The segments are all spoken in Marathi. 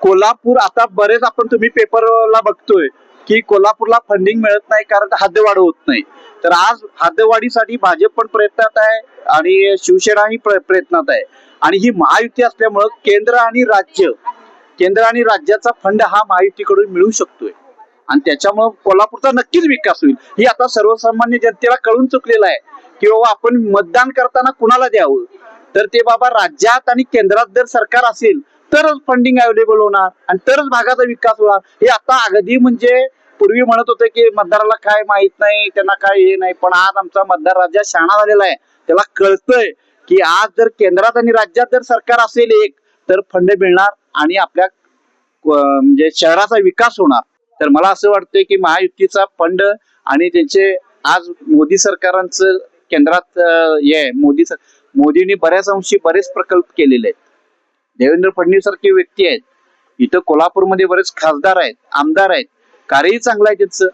कोल्हापूर आता बरेच आपण तुम्ही पेपरला बघतोय की कोल्हापूरला फंडिंग मिळत नाही कारण हद्दवाढ होत नाही. तर आज हद्दवाढीसाठी भाजप पण प्रयत्नात आहे आणि शिवसेनाही प्रयत्नात आहे. आणि ही महायुती असल्यामुळं केंद्र आणि राज्याचा फंड हा महायुतीकडून मिळू शकतोय आणि त्याच्यामुळे कोल्हापूरचा नक्कीच विकास होईल. ही आता सर्वसामान्य जनतेला कळून चुकलेलं आहे की बाबा आपण मतदान करताना कुणाला द्यावं. तर ते बाबा राज्यात आणि केंद्रात जर सरकार असेल तरच फंडिंग अवेलेबल होणार आणि तरच भागाचा विकास होणार. हे आता अगदी म्हणजे पूर्वी म्हणत होते की मतदाराला काय माहित नाही, त्यांना काय हे नाही, पण आज आमचा मतदार राज्यात शहाणा झालेला आहे. त्याला कळतंय की आज जर केंद्रात आणि राज्यात जर सरकार असेल एक तर फंड मिळणार आणि आपल्या म्हणजे शहराचा विकास होणार. तर मला असं वाटतंय की महायुतीचा फंड आणि त्यांचे आज मोदी सरकारांचं केंद्रात हे मोदींनी बऱ्याच अंशी बरेच प्रकल्प केलेले आहेत. देवेंद्र फडणवीस सारखे व्यक्ती आहेत. इथं कोल्हापूरमध्ये बरेच खासदार आहेत, आमदार आहेत, कार्यही चांगलं आहे त्यांचं.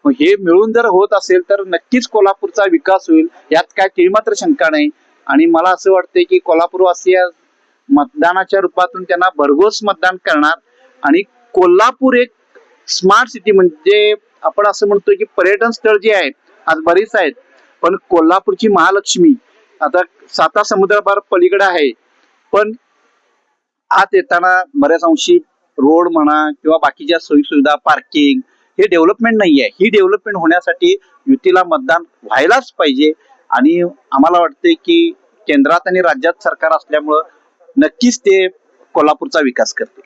मग हे मिळून जर होत असेल तर नक्कीच कोल्हापूरचा विकास होईल, यात काय तीळमात्र शंका नाही. आणि मला असं वाटतंय की कोल्हापूरवासी मतदानाच्या रूपातून त्यांना भरघोस मतदान करणार आणि कोल्हापूर एक स्मार्ट सिटी म्हणजे आपण असं म्हणतोय की पर्यटन स्थळ जे आहेत आज बरीच आहेत, पण कोल्हापूरची महालक्ष्मी आता 7 समुद्रापार पलीकडे आहे. पण आत येताना बऱ्याच अंशी रोड म्हणा किंवा बाकीच्या सोयी सुविधा पार्किंग हे डेव्हलपमेंट नाही आहे. ही डेव्हलपमेंट होण्यासाठी युतीला मतदान व्हायलाच पाहिजे. आणि आम्हाला वाटते की केंद्रात आणि राज्यात सरकार असल्यामुळं नक्कीच ते कोल्हापूरचा विकास करते.